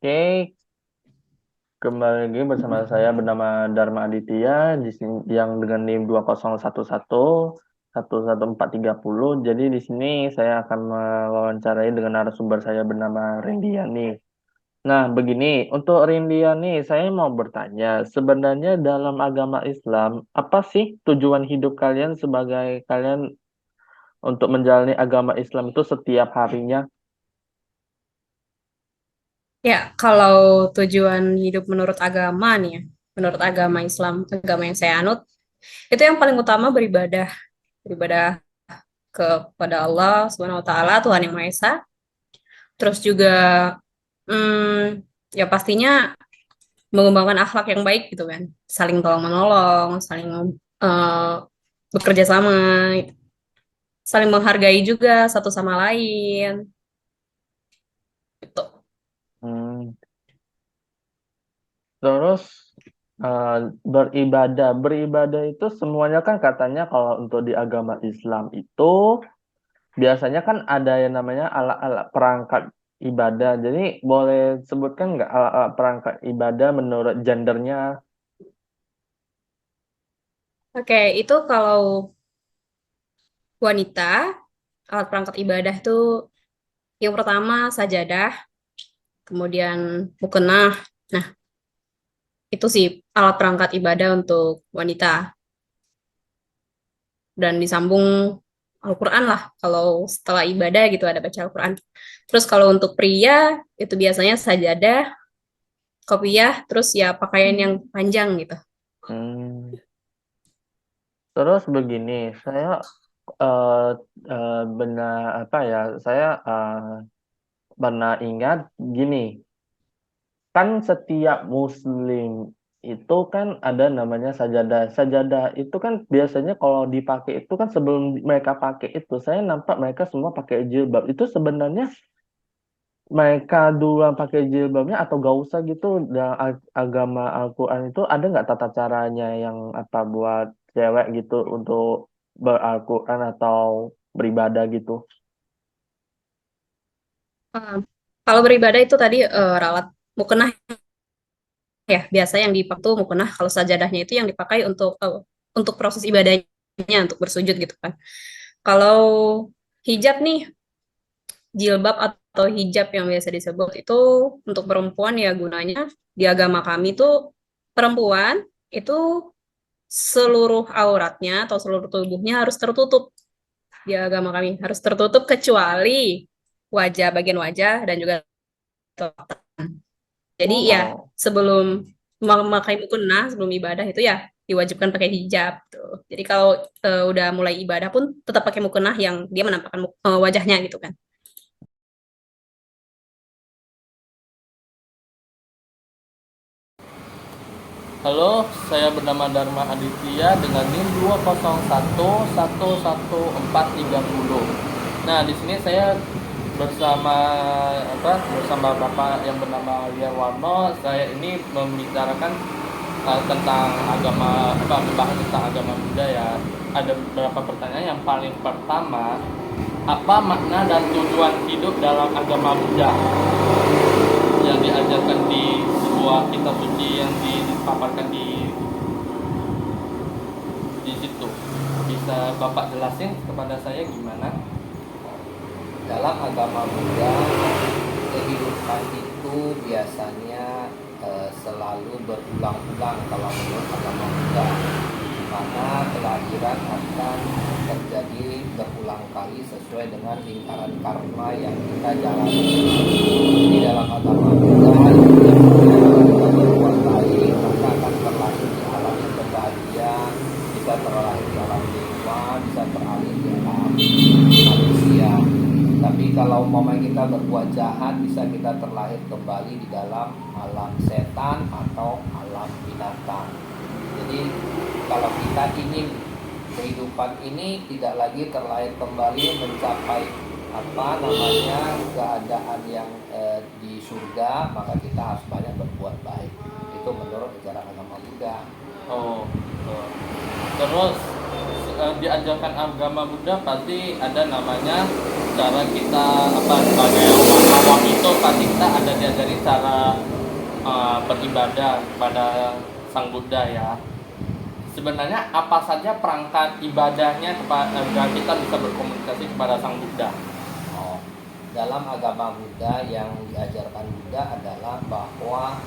Oke, kembali lagi bersama saya bernama Dharma Aditya di sini yang dengan NIM 2011111430. Jadi di sini saya akan mewawancarai dengan narasumber saya bernama Rindiani. Nah, begini, untuk Rindiani, saya mau bertanya, sebenarnya dalam agama Islam, apa sih tujuan hidup kalian sebagai kalian untuk menjalani agama Islam itu setiap harinya? Ya, kalau tujuan hidup menurut agama nih ya, menurut agama Islam, agama yang saya anut, itu yang paling utama beribadah, beribadah kepada Allah Subhanahu wa taala, Tuhan yang Maha Esa. Terus juga ya pastinya mengembangkan akhlak yang baik gitu kan. Saling tolong menolong, saling eh, bekerja sama, saling menghargai juga satu sama lain. Gitu. Hmm, Terus eh, beribadah itu semuanya kan katanya kalau untuk di agama Islam itu biasanya kan ada yang namanya alat-alat perangkat ibadah. Jadi boleh sebutkan nggak alat-alat perangkat ibadah menurut gendernya? Oke, itu kalau wanita, alat perangkat ibadah itu yang pertama sajadah, kemudian mukena. Nah, itu sih alat perangkat ibadah untuk wanita dan disambung Al-Quran lah. Kalau setelah ibadah gitu ada baca Al-Quran. Terus kalau untuk pria itu biasanya sajadah, kopiah, terus ya pakaian yang panjang gitu. Hmm, Terus begini, saya eh benar apa ya? Saya pernah ingat gini. Kan setiap muslim itu kan ada namanya sajadah. Sajadah itu kan biasanya kalau dipakai itu kan sebelum mereka pakai itu, saya nampak mereka semua pakai jilbab. Itu sebenarnya mereka duluan pakai jilbabnya atau gak usah gitu dalam agama Al-Quran itu ada nggak tata caranya yang apa buat cewek gitu untuk ber-Al-Quran atau beribadah gitu? Eh, Kalau beribadah itu tadi rawat mukena ya, biasa yang dipakai tuh mukena. Kalau sajadahnya itu yang dipakai untuk proses ibadahnya, untuk bersujud gitu kan. Kalau hijab nih, jilbab atau hijab yang biasa disebut itu untuk perempuan ya gunanya di agama kami tuh perempuan itu seluruh auratnya atau seluruh tubuhnya harus tertutup di agama kami harus tertutup kecuali wajah bagian wajah dan juga telinga. Jadi ya Oh. sebelum memakai mukena sebelum ibadah itu ya diwajibkan pakai hijab tuh. Jadi kalau udah mulai ibadah pun tetap pakai mukena yang dia menampakkan wajahnya gitu kan. Halo, saya bernama Dharma Aditya dengan NIM 2011111430. Nah, di sini saya bersama bersama Bapak yang bernama Lia Warno. Saya ini membicarakan tentang agama membahas tentang agama Buddha ya. Ada beberapa pertanyaan. Yang paling pertama, apa makna dan tujuan hidup dalam agama Buddha yang diajarkan di sebuah kitab suci yang dipaparkan di situ? Bisa Bapak jelasin kepada saya gimana? Dalam agama Buddha, kehidupan itu biasanya selalu berulang-ulang kalau menurut agama Buddha, karena kelahiran akan terjadi berulang kali sesuai dengan lingkaran karma yang kita jalani. Di dalam agama Buddha, yang kita berbuat baik maka akan terlahir di alam yang berbahagia, bisa terlahir di alam dewa, bisa terlahir di alam manusia. Tapi kalau kita berbuat jahat, bisa kita terlahir kembali di dalam alam setan atau alam binatang. Jadi kalau kita ingin kehidupan ini tidak lagi terlahir kembali mencapai keadaan yang di surga, maka kita harus banyak berbuat baik. Itu menurut ajaran agama Buddha. Oh, oh. Terus diajarkan agama Buddha pasti ada namanya cara kita sebagai awam itu pasti kita ada diajari cara beribadah kepada Sang Buddha ya. Sebenarnya apa saja perangkat ibadahnya agar kita bisa berkomunikasi kepada Sang Buddha? Oh, dalam agama Buddha yang diajarkan Buddha adalah bahwa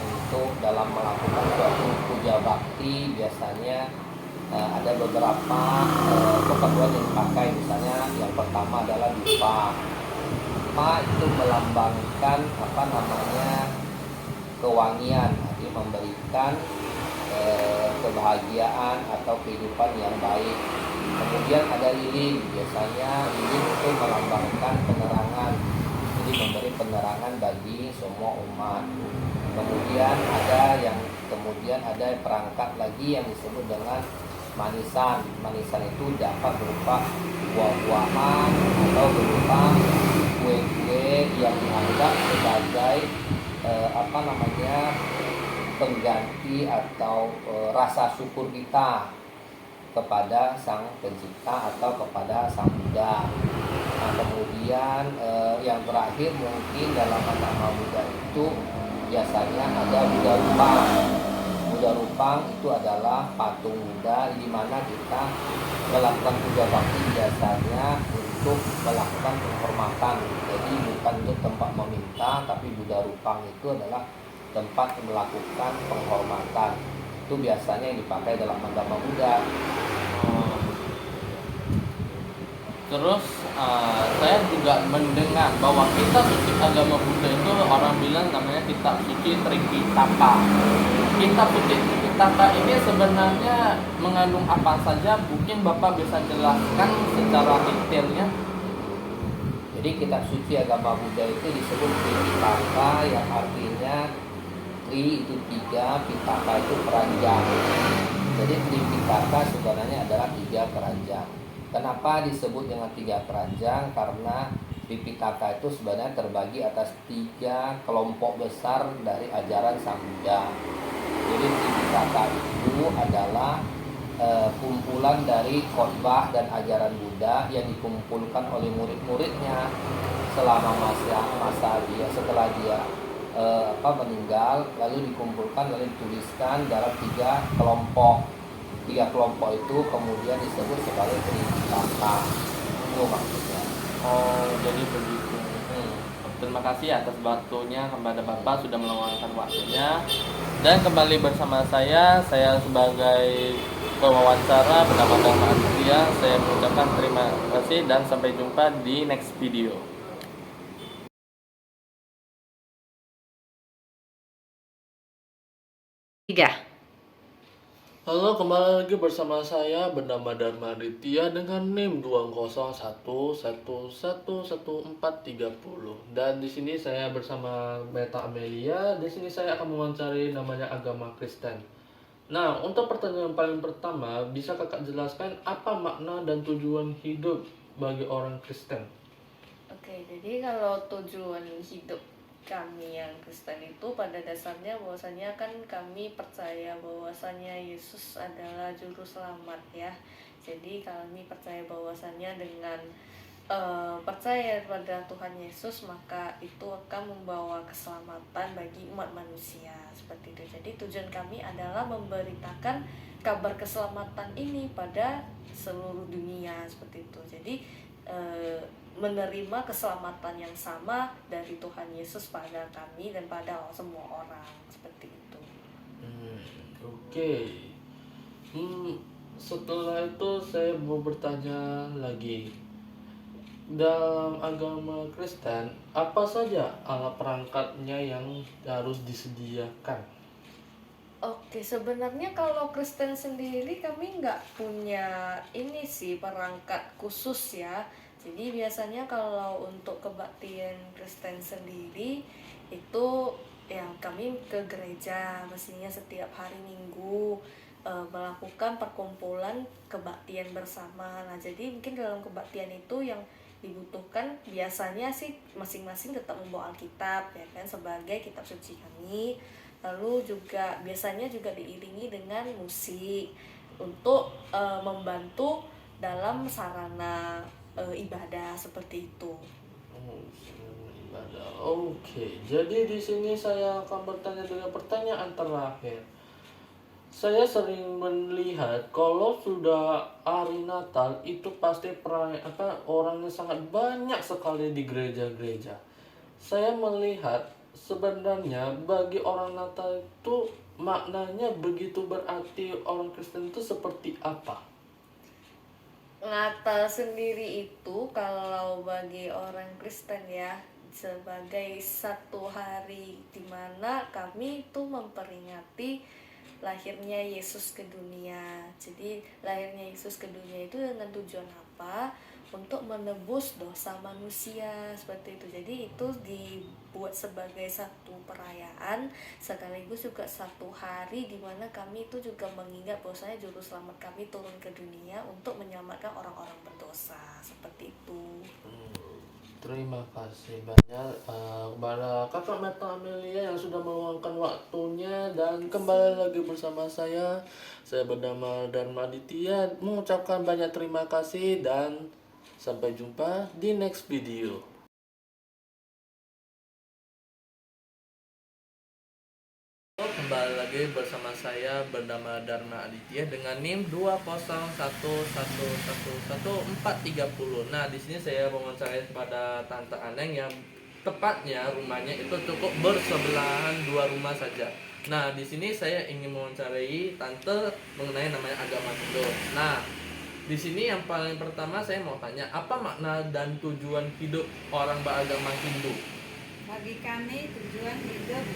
untuk dalam melakukan suatu puja bakti biasanya ada beberapa keperluan yang dipakai. Misalnya yang pertama adalah dupa. Dupa itu melambangkan kewangian, artinya memberikan kebahagiaan atau kehidupan yang baik. Kemudian ada lilin, biasanya lilin itu melambangkan penerangan, jadi memberi penerangan bagi semua umat. Kemudian ada perangkat lagi yang disebut dengan manisan. Manisan itu dapat berupa buah-buahan atau berupa kue-kue yang dianggap sebagai pengganti atau rasa syukur kita kepada Sang Pencipta atau kepada Sang Buddha. Nah, kemudian yang terakhir mungkin dalam agama Buddha itu biasanya ada Buddha Rupang. Buddha Rupang itu adalah patung Buddha di mana kita melakukan puja bakti biasanya untuk melakukan penghormatan. Jadi bukan untuk tempat meminta, tapi Buddha Rupang itu adalah tempat melakukan penghormatan. Itu biasanya yang dipakai dalam agama Buddha. Terus saya juga mendengar bahwa kitab suci agama Buddha itu orang bilang namanya kitab suci Tripitaka. Kitab suci Tripitaka ini sebenarnya mengandung apa saja? Mungkin Bapak bisa jelaskan secara detailnya. Jadi kitab suci agama Buddha itu disebut Tripitaka, yang artinya Tri itu 3, Pitaka itu keranjang. Jadi Tripitaka sebenarnya adalah 3 keranjang. Kenapa disebut dengan 3 keranjang? Karena Tripitaka itu sebenarnya terbagi atas 3 kelompok besar dari ajaran Sang Buddha. Jadi Tripitaka itu adalah kumpulan dari khotbah dan ajaran Buddha yang dikumpulkan oleh murid-muridnya selama masa dia setelah dia meninggal, lalu dikumpulkan lalu dituliskan dalam 3 kelompok. 3 kelompok itu kemudian disebut sebagai Tripitaka. Itu maksudnya. Oh, jadi begitu. Terima kasih atas waktunya kepada Bapak sudah meluangkan waktunya. Dan kembali bersama saya sebagai pewawancara bernama Dharma Aditya. Saya mengucapkan terima kasih dan sampai jumpa di next video. 3. Halo, kembali lagi bersama saya bernama Dharma Aditya dengan NIM 201111430. Dan di sini saya bersama Meta Amelia. Di sini saya akan mewawancari namanya agama Kristen. Nah, untuk pertanyaan paling pertama, bisa Kakak jelaskan apa makna dan tujuan hidup bagi orang Kristen? Oke, jadi kalau tujuan hidup kami yang Kristen itu pada dasarnya bahwasanya kan kami percaya bahwasanya Yesus adalah juru selamat ya. Jadi kami percaya bahwasanya dengan percaya pada Tuhan Yesus maka itu akan membawa keselamatan bagi umat manusia seperti itu. Jadi tujuan kami adalah memberitakan kabar keselamatan ini pada seluruh dunia seperti itu. Jadi menerima keselamatan yang sama dari Tuhan Yesus pada kami dan pada semua orang seperti itu. Oke. Setelah itu saya mau bertanya lagi. Dalam agama Kristen, apa saja alat perangkatnya yang harus disediakan? Oke, sebenarnya kalau Kristen sendiri kami nggak punya ini sih perangkat khusus ya. Jadi biasanya kalau untuk kebaktian Kristen sendiri itu yang kami ke gereja mestinya setiap hari Minggu melakukan perkumpulan kebaktian bersama. Nah, jadi mungkin dalam kebaktian itu yang dibutuhkan biasanya sih masing-masing tetap membawa Alkitab ya kan sebagai kitab suci kami. Lalu juga biasanya juga diiringi dengan musik untuk membantu dalam sarana ibadah seperti itu. Ibadah. Oke, jadi di sini saya akan bertanya dengan pertanyaan terakhir. Saya sering melihat kalau sudah hari Natal itu pasti orangnya sangat banyak sekali di gereja-gereja. Saya melihat sebenarnya bagi orang Natal itu maknanya begitu berarti orang Kristen itu seperti apa? Natal sendiri itu kalau bagi orang Kristen ya sebagai satu hari di mana kami itu memperingati lahirnya Yesus ke dunia. Jadi lahirnya Yesus ke dunia itu dengan tujuan apa? Untuk menebus dosa manusia seperti itu. Jadi itu dibuat sebagai satu perayaan sekaligus juga satu hari di mana kami itu juga mengingat bahwasanya juru selamat kami turun ke dunia untuk menyelamatkan orang-orang berdosa seperti itu. Terima kasih banyak kepada Kakak Meta Amelia yang sudah meluangkan waktunya dan kembali lagi bersama saya. Saya bernama Dharma Aditya mengucapkan banyak terima kasih dan sampai jumpa di next video. Kembali lagi bersama saya bernama Dharma Aditya dengan NIM 201111430. Nah, di sini saya mewawancarai kepada Tante Aneng yang tepatnya rumahnya itu cukup bersebelahan 2 rumah saja. Nah, di sini saya ingin mewawancarai Tante mengenai namanya agama Hindu. Nah, di sini yang paling pertama saya mau tanya, apa makna dan tujuan hidup orang beragama Hindu? Bagi kami tujuan hidup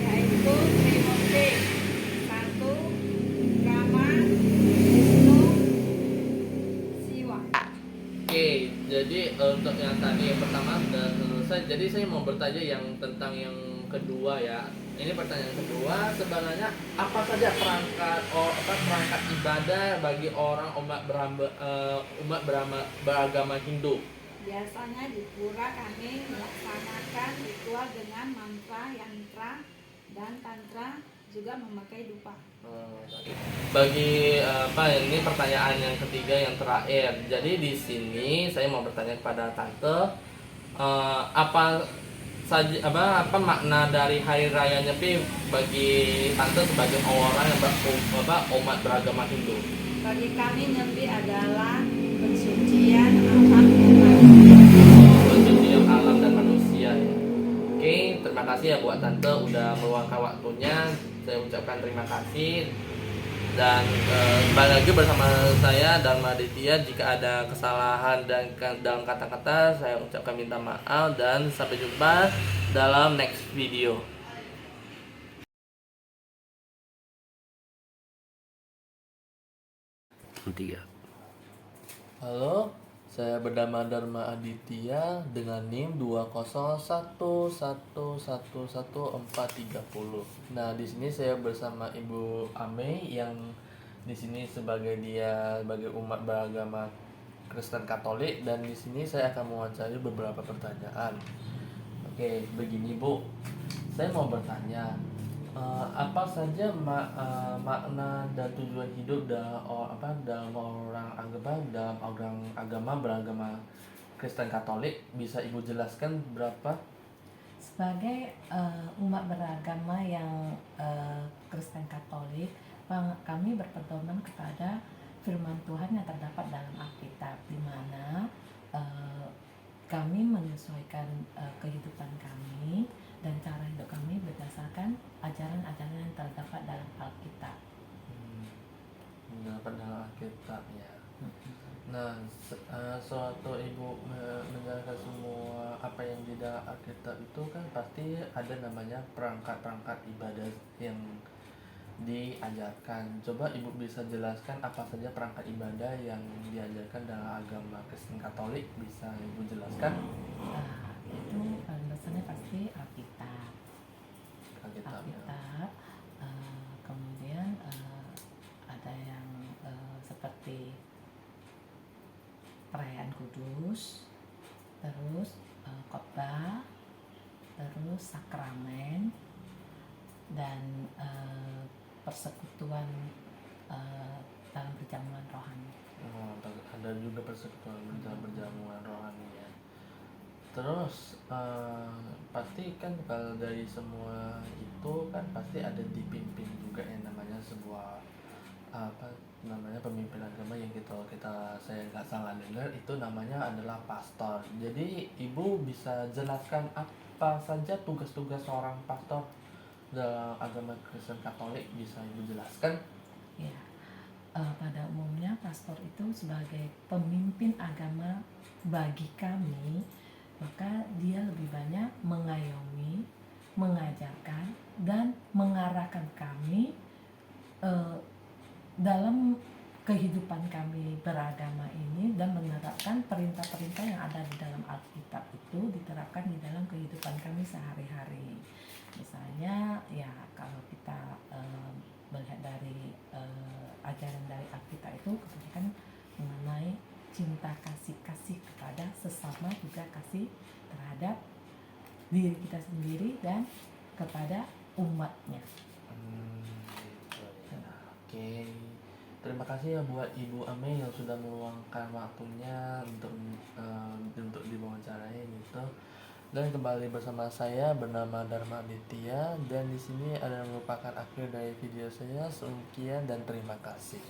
yaitu Trimurti, satu, Brahma, Wisnu, Siwa. Oke, jadi untuk yang tadi yang pertama sudah selesai. Jadi saya mau bertanya yang tentang yang kedua ya. Ini pertanyaan kedua, sebenarnya apa saja perangkat ibadah bagi orang beragama Hindu? Biasanya di pura kami melaksanakan ritual dengan mantra, yantra, dan tantra, juga memakai dupa. Bagi ini pertanyaan yang ketiga yang terakhir. Jadi di sini saya mau bertanya kepada Tante, apa makna dari hari raya Nyepi bagi Tante sebagai orang yang umat beragama Hindu? Bagi kami Nyepi adalah pensucian alam dan manusia ya. Oke, terima kasih ya buat Tante udah meluangkan waktunya. Saya ucapkan terima kasih. Dan kembali lagi bersama saya Dharma Aditya. Jika ada kesalahan dan dalam kata-kata saya ucapkan minta maaf dan sampai jumpa dalam next video. Halo, saya bernama Dharma Aditya dengan NIM 201111430. Nah, di sini saya bersama Ibu Ame yang di sini sebagai umat beragama Kristen Katolik, dan di sini saya akan mewawancari beberapa pertanyaan. Oke, begini Bu, saya mau bertanya, apa saja makna dan tujuan hidup dalam orang agama beragama Kristen Katolik? Bisa Ibu jelaskan berapa? Sebagai umat beragama yang Kristen Katolik, kami berpedoman kepada firman Tuhan yang terdapat dalam Alkitab, di mana kami menyesuaikan kehidupan kami dan cara hidup kami berdasarkan ajaran-ajaran yang terdapat dalam Alkitab. Terdapat dalam Alkitab ya. Nah, suatu Ibu menjalankan semua apa yang di dalam Alkitab itu kan pasti ada namanya perangkat-perangkat ibadah yang diajarkan. Coba Ibu bisa jelaskan apa saja perangkat ibadah yang diajarkan dalam agama Kristen Katolik, bisa Ibu jelaskan? Itu paling besarnya pasti Alkitab. Alkitab. Kemudian ada yang seperti perayaan Kudus, terus khotbah, terus sakramen, dan persekutuan dalam perjamuan rohani. Oh, ada juga persekutuan berjamuan rohani ya. Terus pasti kan kalau dari semua itu kan pasti ada dipimpin juga yang namanya sebuah apa namanya pemimpin agama yang kita saya nggak salah dengar itu namanya adalah pastor. Jadi ibu bisa jelaskan apa saja tugas-tugas seorang pastor dalam agama Kristen Katolik, bisa ibu jelaskan? Ya, pada umumnya pastor itu sebagai pemimpin agama bagi kami, maka dia lebih banyak mengayomi, mengajarkan, dan mengarahkan kami eh, dalam kehidupan kami beragama ini dan menerapkan perintah-perintah yang ada di dalam Alkitab itu diterapkan di dalam kehidupan kami sehari-hari. Misalnya ya kalau kita melihat dari ajaran dari Alkitab itu kebanyakan mengenai cinta kasih kepada sesama, juga kasih terhadap diri kita sendiri dan kepada umatnya. Gitu ya. Oke. Terima kasih ya buat Ibu Ame yang sudah meluangkan waktunya untuk diwawancarai gitu. Dan kembali bersama saya bernama Dharma Aditya, dan di sini ada yang merupakan akhir dari video saya. Sekian dan terima kasih.